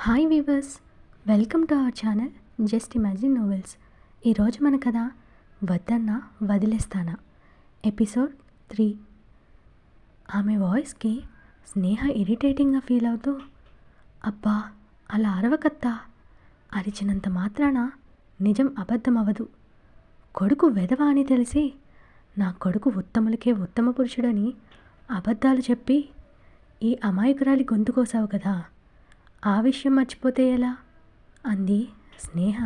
Hi weavers, welcome to our channel just imagine novels. ఈరోజు మన కథ వద్దన్నా వదిలేస్తానా ఎపిసోడ్ 3. ఆమె వాయిస్కి స్నేహ ఇరిటేటింగ్గా ఫీల్ అవుతూ, అబ్బా అలా అరవకత్తా, అరిచినంత మాత్రాన నిజం అబద్ధం అవ్వదు. కొడుకు వెధవ అని తెలిసి నా కొడుకు ఉత్తములకే ఉత్తమ పురుషుడని అబద్ధాలు చెప్పి ఈ అమాయకురాలి గొంతు కోసావు కదా, ఆ విషయం మర్చిపోతే ఎలా అంది స్నేహ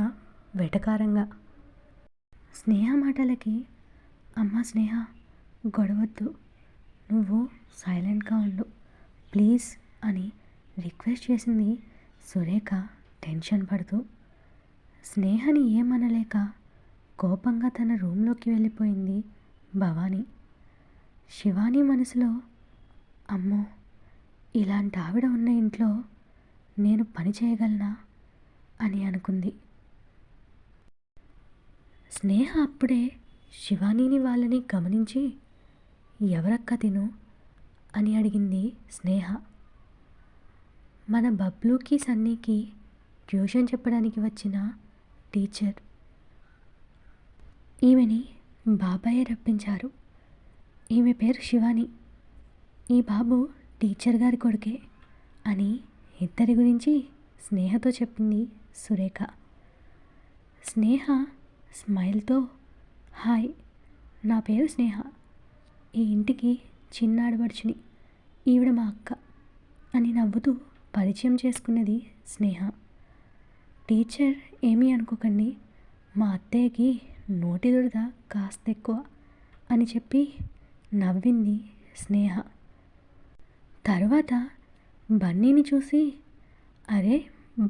వెటకారంగా. స్నేహ మాటలకి, అమ్మ స్నేహ గొడవద్దు, నువ్వు సైలెంట్గా ఉండు ప్లీజ్ అని రిక్వెస్ట్ చేసింది సురేఖ టెన్షన్ పడుతూ. స్నేహని ఏమనలేక కోపంగా తన రూమ్లోకి వెళ్ళిపోయింది భవానీ. శివాని మనసులో, అమ్మో ఇలాంటి ఆవిడ ఉన్న ఇంట్లో నేను పని చేయగలనా అని అనుకుంది. స్నేహ అప్పుడే శివానీని వాళ్ళని గమనించి, ఎవరక్క తిను అని అడిగింది స్నేహ. మన బబ్లూకి సన్నీకి ట్యూషన్ చెప్పడానికి వచ్చిన టీచర్. ఈమెని బాబాయే రప్పించారు. ఈమె పేరు శివాని, ఈ బాబు టీచర్ గారి కొడుకే అని ఇద్దరి గురించి స్నేహతో చెప్పింది సురేఖ. స్నేహ స్మైల్తో, హాయ్ నా పేరు స్నేహ, ఈ ఇంటికి చిన్న ఆడపడుచుని, ఈవిడ మా అక్క అని నవ్వుతూ పరిచయం చేసుకున్నది స్నేహ. టీచర్ ఏమీ అనుకోకండి, మా అత్తయ్యకి నోటి దురద కాస్త ఎక్కువ అని చెప్పి నవ్వింది స్నేహ. తరువాత బన్నీని చూసి, అరే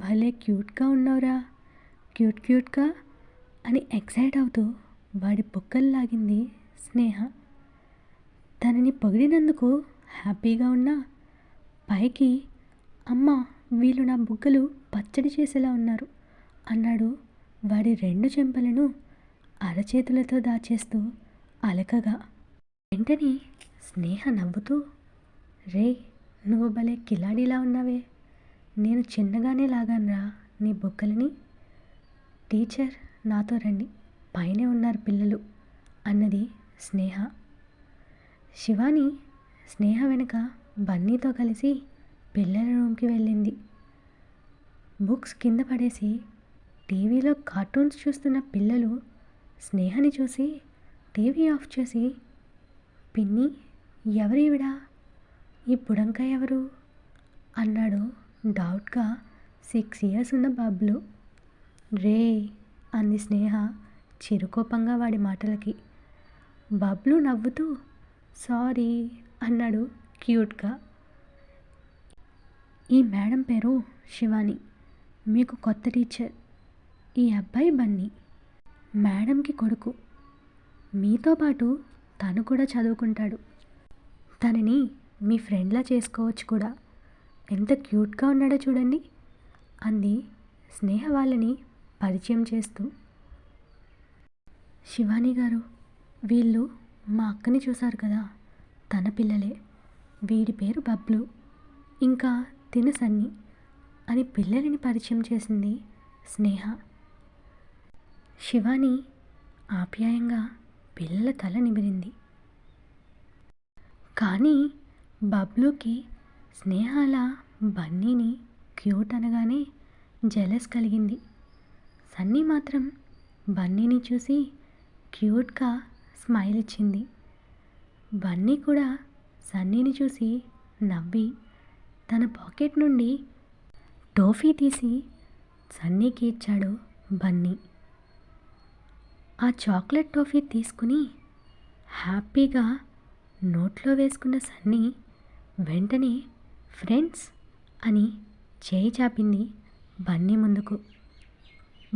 భలే క్యూట్గా ఉన్నావురా, క్యూట్గా అని ఎక్సైట్ అవుతూ వాడి బుగ్గలు లాగింది స్నేహ. తనని పొగిడినందుకు హ్యాపీగా ఉన్నా పైకి, అమ్మ వీళ్ళు నా బుగ్గలు పచ్చడి చేసేలా ఉన్నారు అన్నాడు వాడి 2 చెంపలను అరచేతులతో దాచేస్తూ అలకగా. వెంటనే స్నేహ నవ్వుతూ, రే నువ్వు భలే కిలాడిలా ఉన్నావే, నేను చిన్నగానే లాగానురా నీ బుగ్గలని. టీచర్ నాతో రండి, పైనే ఉన్నారు పిల్లలు అన్నది స్నేహ. శివాని స్నేహ వెనుక బన్నీతో కలిసి పిల్లల రూమ్కి వెళ్ళింది. బుక్స్ కింద పడేసి టీవీలో కార్టూన్స్ చూస్తున్న పిల్లలు స్నేహని చూసి టీవీ ఆఫ్ చేసి, పిన్ని ఎవరీవిడా, ఈ బుడంకాయ ఎవరు అన్నాడు డౌట్గా 6 years ఉన్న బబ్లు. రే అంది స్నేహ చిరుకోపంగా వాడి మాటలకి. బబ్లు నవ్వుతూ సారీ అన్నాడు క్యూట్గా. ఈ మేడం పేరు శివాని, మీకు కొత్త టీచర్. ఈ అబ్బాయి బన్నీ, మేడంకి కొడుకు. మీతో పాటు తను కూడా చదువుకుంటాడు. తనని మీ ఫ్రెండ్లా చేసుకోవచ్చు కూడా, ఎంత క్యూట్గా ఉన్నాడో చూడండి అంది స్నేహ వాళ్ళని పరిచయం చేస్తూ. శివాని గారు, వీళ్ళు మా అక్కని చూశారు కదా, తన పిల్లలే, వీడి పేరు బబ్లు, ఇంకా తిను సన్నీ అని పిల్లలని పరిచయం చేసింది స్నేహ. శివాని ఆప్యాయంగా పిల్లల తల నిమిరింది. కానీ బబ్లూకి స్నేహ అలా బన్నీని క్యూట్ అనగానే జెలస్ కలిగింది. సన్నీ మాత్రం బన్నీని చూసి క్యూట్గా స్మైల్ ఇచ్చింది. బన్నీ కూడా సన్నీని చూసి నవ్వి తన పాకెట్ నుండి టోఫీ తీసి సన్నీకి ఇచ్చాడు బన్నీ. ఆ చాక్లెట్ టోఫీ తీసుకుని హ్యాపీగా నోట్లో వేసుకున్న సన్నీ వెంటనే ఫ్రెండ్స్ అని చేయి చాపింది బన్నీ ముందుకు.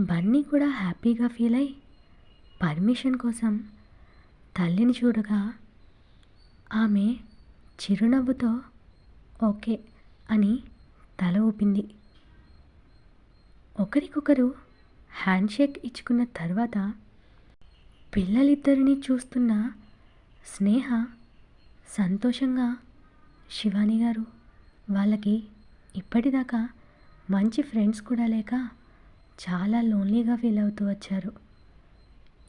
బన్నీ కూడా హ్యాపీగా ఫీల్ అయి పర్మిషన్ కోసం తల్లిని చూడగా ఆమె చిరునవ్వుతో ఓకే అని తల ఊపింది. ఒకరికొకరు హ్యాండ్షేక్ ఇచ్చుకున్న తర్వాత పిల్లలిద్దరినీ చూస్తున్న స్నేహ సంతోషంగా, శివాని గారు వాళ్ళకి ఇప్పటిదాకా మంచి ఫ్రెండ్స్ కూడా లేక చాలా లోన్లీగా ఫీల్ అవుతూ వచ్చారు.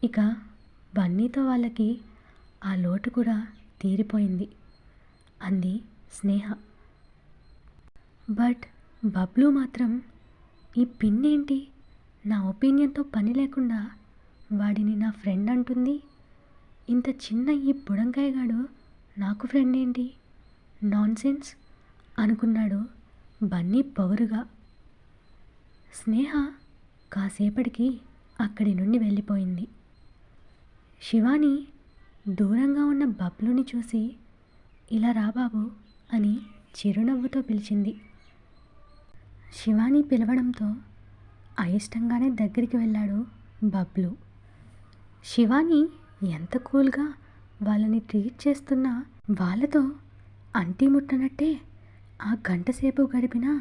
ఇక బన్నీతో వాళ్ళకి ఆ లోటు కూడా తీరిపోయింది అంది స్నేహ. బట్ బబ్లు మాత్రం ఈ పిన్నేంటి నా ఒపీనియన్తో పని లేకుండా వాడిని నా ఫ్రెండ్ అంటుంది, ఇంత చిన్న ఈ బుడంకాయగాడు నాకు ఫ్రెండ్ ఏంటి, నాన్సెన్స్ అనుకున్నాడు బన్నీ పొగరుగా. స్నేహ కాసేపటికి అక్కడి నుండి వెళ్ళిపోయింది. శివాని దూరంగా ఉన్న బబ్లుని చూసి ఇలా రా బాబు అని చిరునవ్వుతో పిలిచింది. శివాని పిలవడంతో అయిష్టంగానే దగ్గరికి వెళ్ళాడు బబ్లు. శివాని ఎంత కూల్గా వాళ్ళని ట్రీట్ చేస్తున్నా వాళ్ళతో అంటి ముట్టనట్టే ఆ గంటసేపు గడిపినా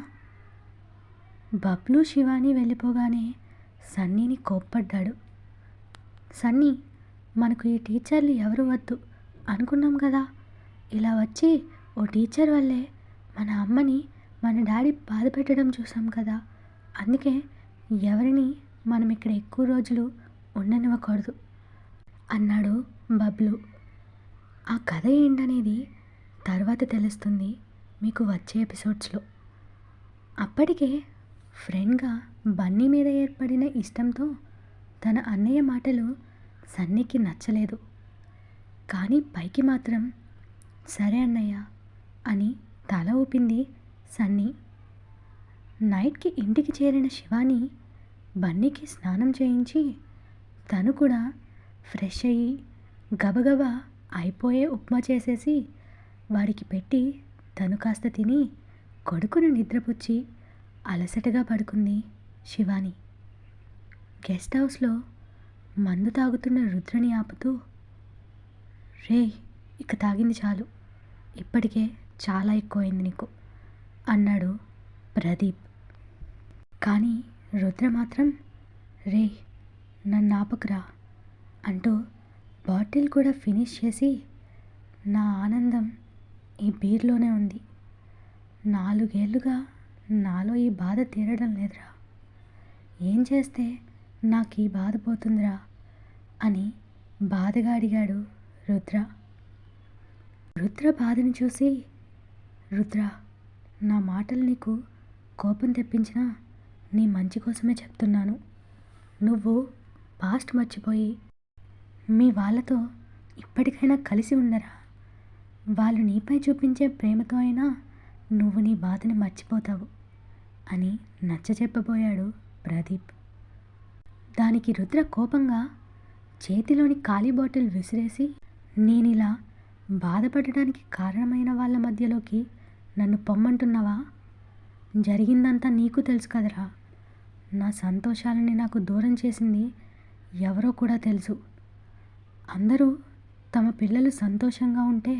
బబ్లు శివాని వెళ్ళిపోగానే సన్నీని కోప్పడ్డాడు. సన్నీ, మనకు ఈ టీచర్లు ఎవరు వద్దు అనుకున్నాం కదా, ఇలా వచ్చి ఓ టీచర్ వల్లే మన అమ్మని మన డాడీ బాధ పెట్టడం చూసాం కదా, అందుకే ఎవరిని మనం ఇక్కడ ఎక్కువ రోజులు ఉండనివ్వకూడదు అన్నాడు బబ్లు. ఆ కథ ఏంటనేది తర్వాత తెలుస్తుంది మీకు వచ్చే ఎపిసోడ్స్లో. అప్పటికే ఫ్రెండ్గా బన్నీ మీద ఏర్పడిన ఇష్టంతో తన అన్నయ్య మాటలు సన్నీకి నచ్చలేదు. కానీ పైకి మాత్రం సరే అన్నయ్య అని తల ఊపింది సన్నీ. నైట్కి ఇంటికి చేరిన శివాని బన్నీకి స్నానం చేయించి తను కూడా ఫ్రెష్ అయ్యి గబగబా అయిపోయే ఉప్మా చేసేసి వాడికి పెట్టి తను కాస్త తిని కొడుకును నిద్రపుచ్చి అలసటగా పడుకుంది శివాని. గెస్ట్ హౌస్లో మందు తాగుతున్న రుద్రని ఆపుతూ, రే ఇక తాగింది చాలు, ఇప్పటికే చాలా ఎక్కువైంది నీకు అన్నాడు ప్రదీప్. కానీ రుద్ర మాత్రం రే నన్ను ఆపకురా అంటూ బాటిల్ కూడా ఫినిష్ చేసి, నా ఆనందం ఈ బీర్లోనే ఉంది, 4 ఏళ్ళుగా నాలో ఈ బాధ తీరడం లేదురా, ఏం చేస్తే నాకు ఈ బాధ పోతుందిరా అని బాధగా అడిగాడు రుద్ర. రుద్ర బాధను చూసి, రుద్ర నా మాటలు నీకు కోపం తెప్పించినా నీ మంచి కోసమే చెప్తున్నాను, నువ్వు పాస్ట్ మర్చిపోయి మీ వాళ్ళతో ఇప్పటికైనా కలిసి ఉండరా, వాళ్ళు నీపై చూపించే ప్రేమతో అయినా నువ్వు నీ బాధని మర్చిపోతావు అని నచ్చచెప్పబోయాడు ప్రదీప్. దానికి రుద్ర కోపంగా చేతిలోని ఖాళీ బాటిల్ విసిరేసి, నేనిలా బాధపడడానికి కారణమైన వాళ్ళ మధ్యలోకి నన్ను పొమ్మంటున్నావా, జరిగిందంతా నీకు తెలుసు కదరా, నా సంతోషాలని నాకు దూరం చేసింది ఎవరో కూడా తెలుసు, అందరూ తమ పిల్లలు సంతోషంగా ఉంటే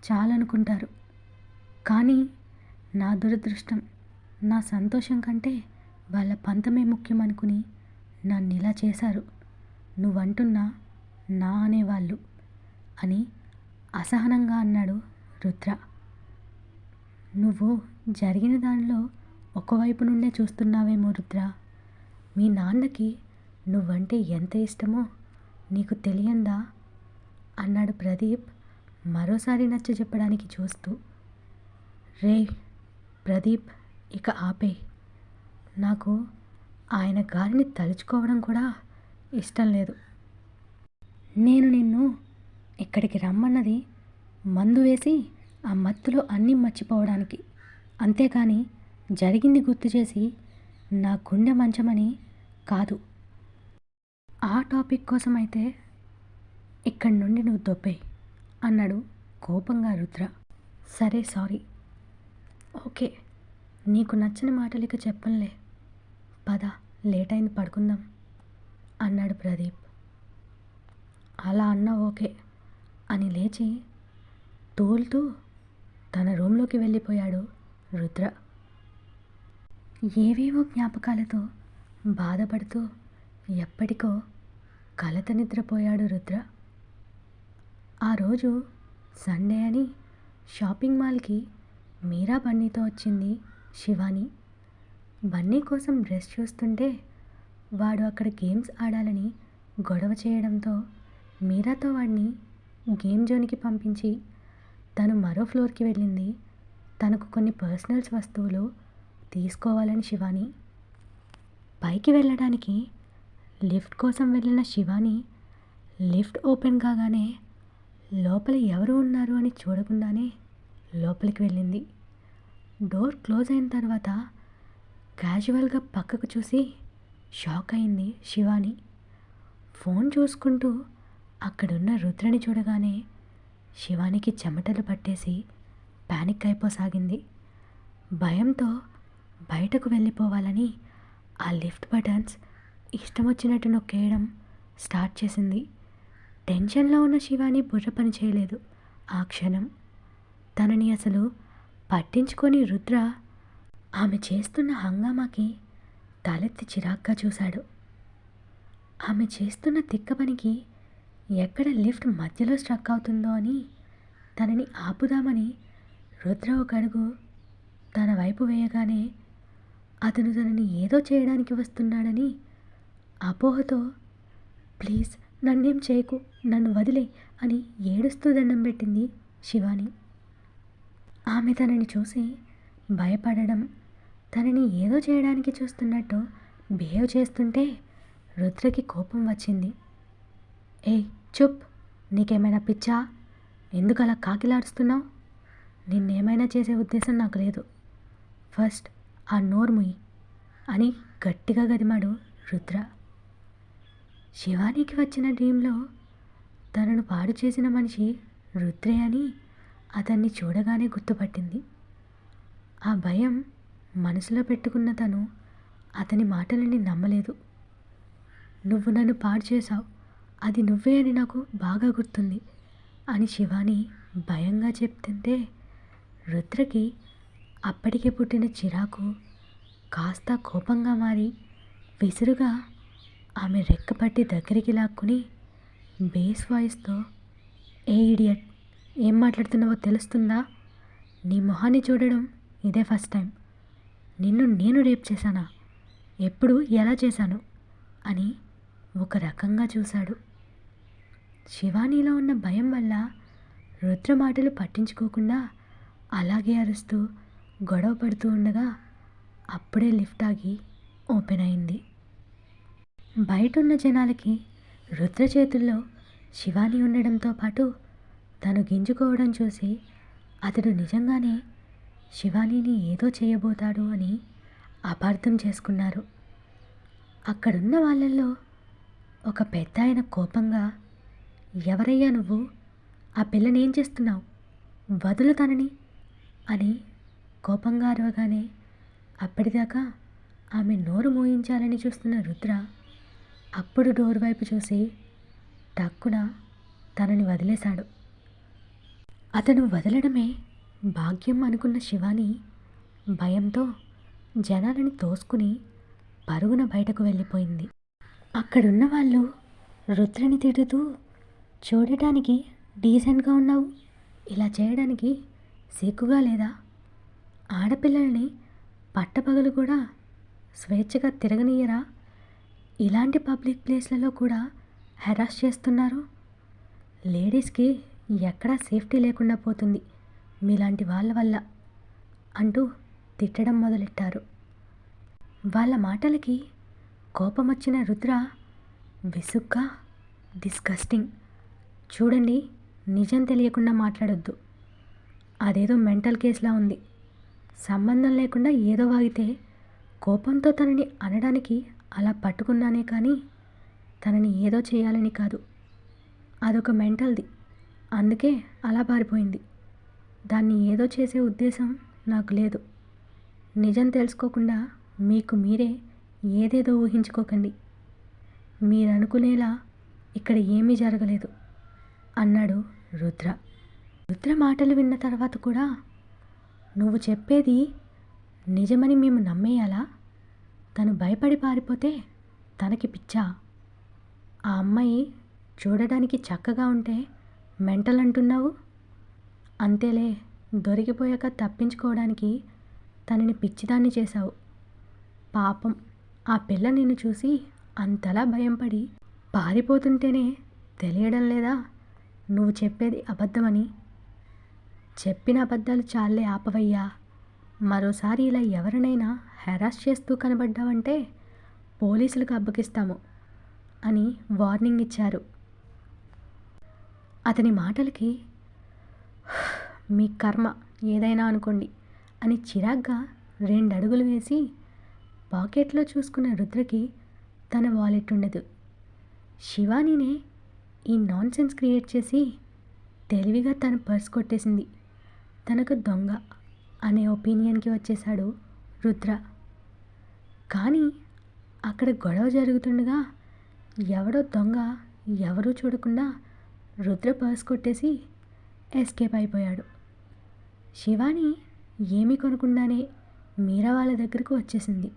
చాలనుకుంటారు, కానీ నా దురదృష్టం నా సంతోషం కంటే వాళ్ళ పంతమే ముఖ్యం అనుకుని నన్ను ఇలా చేశారు నువ్వంటున్నా నా అనేవాళ్ళు అని అసహనంగా అన్నాడు రుద్ర. నువ్వు జరిగిన దానిలో ఒకవైపు నుండే చూస్తున్నావేమో రుద్ర, మీ నాన్నకి నువ్వంటే ఎంత ఇష్టమో నీకు తెలియందా అన్నాడు ప్రదీప్ మరోసారి నచ్చ చెప్పడానికి చూస్తూ. రే ప్రదీప్ ఇక ఆపే, నాకు ఆయన గాలిని తలుచుకోవడం కూడా ఇష్టం లేదు, నేను నిన్ను ఇక్కడికి రమ్మన్నది మందు వేసి ఆ మత్తులో అన్నీ మర్చిపోవడానికి, అంతేకాని జరిగింది గుర్తు చేసి నా గుండె మంచమని కాదు, ఆ టాపిక్ కోసం అయితే ఇక్కడి నుండి నువ్వు దొబ్బే అన్నాడు కోపంగా రుద్ర. సరే సారీ, ఓకే నీకు నచ్చిన మాటలు ఇక చెప్పంలే, పద లేట్ అయింది పడుకుందాం అన్నాడు ప్రదీప్. అలా అన్నా ఓకే అని లేచి తోలుతూ తన రూమ్లోకి వెళ్ళిపోయాడు రుద్ర. ఏవేవో జ్ఞాపకాలతో బాధపడుతూ ఎప్పటికో కలత నిద్రపోయాడు రుద్ర. ఆ రోజు సండే అని షాపింగ్ మాల్కి మీరా బన్నీతో వచ్చింది శివాని. బన్నీ కోసం డ్రెస్ చూస్తుంటే వాడు అక్కడ గేమ్స్ ఆడాలని గొడవ చేయడంతో మీరాతో వాడిని గేమ్ జోన్కి పంపించి తను మరో ఫ్లోర్కి వెళ్ళింది. తనకు కొన్ని పర్సనల్స్ వస్తువులు తీసుకోవాలని శివాని. పైకి వెళ్ళడానికి లిఫ్ట్ కోసం వెళ్ళిన శివాని లిఫ్ట్ ఓపెన్ కాగానే లోపల ఎవరు ఉన్నారు అని చూడకుండానే లోపలికి వెళ్ళింది. డోర్ క్లోజ్ అయిన తర్వాత క్యాజువల్గా పక్కకు చూసి షాక్ అయింది శివాని. ఫోన్ చూసుకుంటూ అక్కడున్న రుద్రని చూడగానే శివానికి చెమటలు పట్టేసి పానిక్ అయిపోసాగింది. భయంతో బయటకు వెళ్ళిపోవాలని ఆ లిఫ్ట్ బటన్స్ ఇష్టం వచ్చినట్టు నొక్కేయడం స్టార్ట్ చేసింది. టెన్షన్లో ఉన్న శివాని బుర్ర పని చేయలేదు. ఆ క్షణం తనని అసలు పట్టించుకొని రుద్ర ఆమె చేస్తున్న హంగామాకి తలెత్తి చిరాగ్గా చూశాడు. ఆమె చేస్తున్న తిక్క పనికి ఎక్కడ లిఫ్ట్ మధ్యలో స్ట్రక్ అవుతుందో అని తనని ఆపుదామని రుద్ర ఒక అడుగు తన వైపు వేయగానే అతను తనని ఏదో చేయడానికి వస్తున్నాడని అపోహతో ప్లీజ్ నన్నేం చేయకు, నన్ను వదిలే అని ఏడుస్తూ దండం పెట్టింది శివాని. ఆమె తనని చూసి భయపడడం, తనని ఏదో చేయడానికి చూస్తున్నట్టు బిహేవ్ చేస్తుంటే రుద్రకి కోపం వచ్చింది. ఏయ్ చుప్, నీకేమైనా పిచ్చా? ఎందుకు అలా కాకిలాడుస్తున్నావు? నిన్నేమైనా చేసే ఉద్దేశం నాకు లేదు. ఫస్ట్ ఆ నోరు ముయ్యి అని గట్టిగా గదిమాడు రుద్ర. శివానికి వచ్చిన డ్రీంలో తనను పాడు చేసిన మనిషి రుద్రే అని అతన్ని చూడగానే గుర్తుపట్టింది. ఆ భయం మనసులో పెట్టుకున్న తను అతని మాటలని నమ్మలేదు. నువ్వు నన్ను పాడు చేశావు, అది నువ్వే అని నాకు బాగా గుర్తుంది అని శివాని భయంగా చెప్తుంటే రుద్రకి అప్పటికే పుట్టిన చిరాకు కాస్త కోపంగా మారి విసురుగా ఆమె రెక్కపట్టి దగ్గరికి లాక్కుని బేస్ వాయిస్తో, ఏ ఇడియట్, ఏం మాట్లాడుతున్నావో తెలుస్తుందా? నీ మొహాన్ని చూడడం ఇదే ఫస్ట్ టైం. నిన్ను నేను రేప్ చేశానా? ఎప్పుడు ఎలా చేశాను అని ఒక రకంగా చూశాడు. శివానీలో ఉన్న భయం వల్ల రుద్ర మాటలు పట్టించుకోకుండా అలాగే అరుస్తూ గొడవ పడుతూ ఉండగా అప్పుడే లిఫ్ట్ ఆగి ఓపెన్ అయింది. బయటున్న జనాలకి రుద్ర చేతుల్లో శివాని ఉండడంతో పాటు తను గింజుకోవడం చూసి అతడు నిజంగానే శివానీని ఏదో చేయబోతాడు అని అపార్థం చేసుకున్నారు. అక్కడున్న వాళ్ళల్లో ఒక పెద్ద ఆయన కోపంగా, ఎవరయ్యా నువ్వు? ఆ పిల్లని ఏం చేస్తున్నావు? వదులు తనని అని కోపంగా అరవగానే అప్పటిదాకా ఆమె నోరు మూయించాలని చూస్తున్న రుద్ర అప్పుడు డోర్ వైపు చూసి టక్కున తనని వదిలేశాడు. అతను వదలడమే భాగ్యం అనుకున్న శివాని భయంతో జనాలని తోసుకుని పరుగున బయటకు వెళ్ళిపోయింది. అక్కడున్న వాళ్ళు రుద్రని తిడుతూ, చూడటానికి డీసెంట్గా ఉన్నావు, ఇలా చేయడానికి సిగ్గుగా లేదా? ఆడపిల్లల్ని పట్టపగలు కూడా స్వేచ్ఛగా తిరగనీయరా? ఇలాంటి పబ్లిక్ ప్లేస్లలో కూడా హెరాస్ చేస్తున్నారు. లేడీస్కి ఎక్కడా సేఫ్టీ లేకుండా పోతుంది మీలాంటి వాళ్ళ వల్ల అంటూ తిట్టడం మొదలెట్టారు. వాళ్ళ మాటలకి కోపం వచ్చిన రుద్ర విసుగ్గా, డిస్గస్టింగ్, చూడండి, నిజం తెలియకుండా మాట్లాడొద్దు. అదేదో మెంటల్ కేసులా ఉంది. సంబంధం లేకుండా ఏదో వాగితే కోపంతో తనని అనడానికి అలా పట్టుకున్నానే కానీ తనని ఏదో చేయాలని కాదు. అదొక మెంటల్ది, అందుకే అలా పారిపోయింది. దాన్ని ఏదో చేసే ఉద్దేశం నాకు లేదు. నిజం తెలుసుకోకుండా మీకు మీరే ఏదేదో ఊహించుకోకండి. మీరు అనుకునేలా ఇక్కడ ఏమీ జరగలేదు అన్నాడు రుద్ర. రుద్ర మాటలు విన్న తర్వాత కూడా నువ్వు చెప్పేది నిజమని మేము నమ్మేయాలా? తను భయపడి పారిపోతే తనకి పిచ్చా? ఆ అమ్మాయి చూడడానికి చక్కగా ఉంటే మెంటల్ అంటున్నావు? అంతేలే, దొరికిపోయాక తప్పించుకోవడానికి తనని పిచ్చిదాన్ని చేశావు. పాపం ఆ పిల్ల నిన్ను చూసి అంతలా భయంపడి పారిపోతుంటేనే తెలియడం లేదా నువ్వు చెప్పేది అబద్ధమని? చెప్పిన అబద్ధాలు చాలే ఆపవయ్యా. మరోసారి ఇలా ఎవరినైనా హెరాస్ చేస్తూ కనబడ్డావంటే పోలీసులకు అప్పగిస్తాము అని వార్నింగ్ ఇచ్చారు. అతని మాటలకి మీ కర్మ ఏదైనా అనుకోండి అని చిరాగ్గా 2 అడుగులు వేసి పాకెట్లో చూసుకున్న రుద్రకి తన వాలెట్ ఉండదు. శివానీనే ఈ నాన్సెన్స్ క్రియేట్ చేసి తెలివిగా తన పర్స్ కొట్టేసింది. తనకు దొంగ అనే ఒపీనియన్కి వచ్చేశాడు రుద్ర. కానీ అక్కడ గొడవ జరుగుతుండగా ఎవడో దొంగ ఎవరూ చూడకుండా రుద్ర పర్స్ కొట్టేసి ఎస్కేప్ అయిపోయాడు. శివాని ఏమీ కొనకుండానే మీరా వాళ్ళ దగ్గరకు వచ్చేసింది.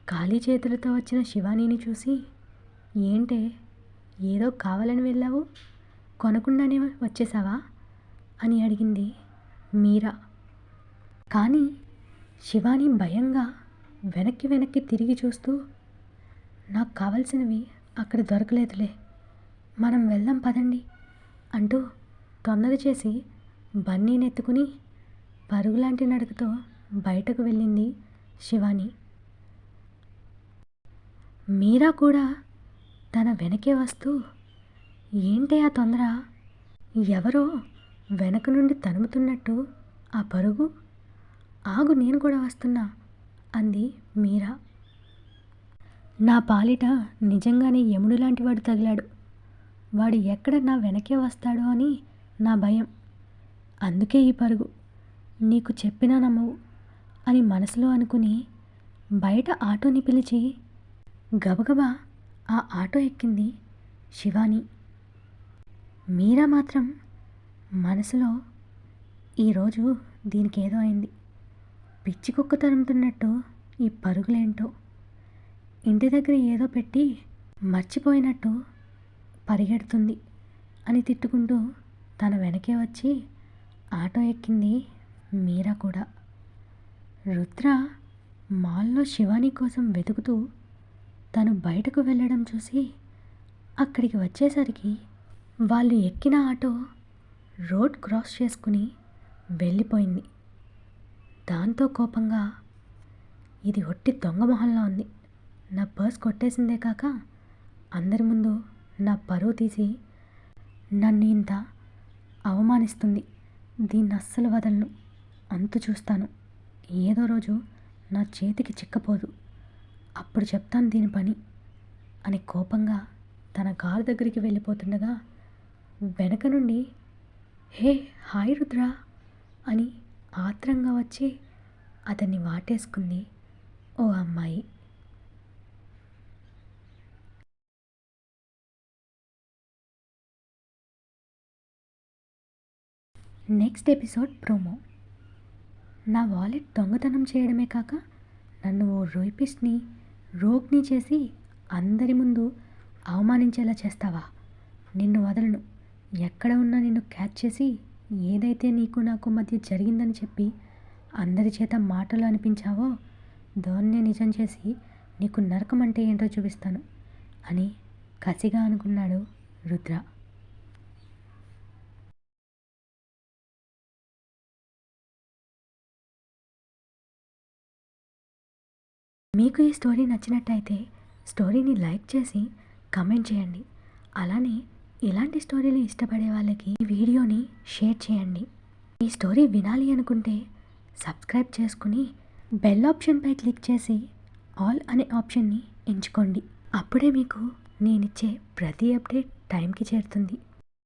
ఖాళీ చేతులతో వచ్చిన శివానీని చూసి, ఏంటే ఏదో కావాలని వెళ్ళావు, కొనకుండానే వచ్చేసావా అని అడిగింది మీరా. కానీ శివాని భయంగా వెనక్కి తిరిగి చూస్తూ, నాకు కావాల్సినవి అక్కడ దొరకలేదులే, మనం వెళ్దాం పదండి అంటూ తొందర చేసి బన్నీని ఎత్తుకుని పరుగులాంటి నడకతో బయటకు వెళ్ళింది శివాని. మీరా కూడా తన వెనకే వస్తూ, ఏంటే ఆ తొందర, ఎవరో వెనక నుండి తరుముతున్నట్టు ఆ పరుగు, ఆగు నేను కూడా వస్తున్నా అంది మీరా. నా పాలిట నిజంగానే యముడు లాంటి వాడు తగిలాడు. వాడు ఎక్కడ నా వెనకే వస్తాడో అని నా భయం. అందుకే ఈ పరుగు, నీకు చెప్పినా నమ్మవు అని మనసులో అనుకుని బయట ఆటోని పిలిచి గబగబా ఆ ఆటో ఎక్కింది శివాని. మీరా మాత్రం మనసులో, ఈరోజు దీనికి ఏదో అయింది, పిచ్చి కుక్క తరుముతున్నట్టు ఈ పరుగులేంటో, ఇంటి దగ్గర ఏదో పెట్టి మర్చిపోయినట్టు పరిగెడుతుంది అని తిట్టుకుంటూ తన వెనకే వచ్చి ఆటో ఎక్కింది మీరా కూడా. రుద్ర మాల్లో శివాని కోసం వెతుకుతూ తను బయటకు వెళ్ళడం చూసి అక్కడికి వచ్చేసరికి వాళ్ళు ఎక్కిన ఆటో రోడ్ క్రాస్ చేసుకుని వెళ్ళిపోయింది. దాంతో కోపంగా, ఇది ఒట్టి దొంగ మొహంలా ఉంది, నా పర్స్ కొట్టేసిందే కాక అందరి ముందు నా పరువు తీసి నన్ను ఇంత అవమానిస్తుంది, దీన్ని అస్సలు వదలను, అంతు చూస్తాను, ఏదో రోజు నా చేతికి చిక్కపోదు, అప్పుడు చెప్తాను దీని పని అని కోపంగా తన కారు దగ్గరికి వెళ్ళిపోతుండగా వెనక నుండి, హే హాయ్ రుద్ర అని ఆత్రంగా వచ్చి అతన్ని వాటేసుకుంది ఓ అమ్మాయి. Next episode promo. నా వాలెట్ దొంగతనం చేయడమే కాక నన్ను ఓ రోగ్ని చేసి అందరి ముందు అవమానించేలా చేస్తావా? నిన్ను వదలను, ఎక్కడ ఉన్నా నిన్ను క్యాచ్ చేసి ఏదైతే నీకు నాకు మధ్య జరిగిందని చెప్పి అందరి చేత మాటలు అనిపించావో దాన్నే నిజం చేసి నీకు నరకం అంటే ఏంటో చూపిస్తాను అని కసిగా అనుకున్నాడు రుద్ర. మీకు ఈ స్టోరీ నచ్చినట్టయితే స్టోరీని లైక్ చేసి కమెంట్ చేయండి. అలానే ఇలాంటి స్టోరీలు ఇష్టపడే వాళ్ళకి ఈ వీడియోని షేర్ చేయండి. ఈ స్టోరీ వినాలి అనుకుంటే సబ్స్క్రైబ్ చేసుకుని బెల్ ఆప్షన్పై క్లిక్ చేసి ఆల్ అనే ఆప్షన్ని ఎంచుకోండి. అప్పుడే మీకు నేనిచ్చే ప్రతి అప్డేట్ టైంకి చేరుతుంది.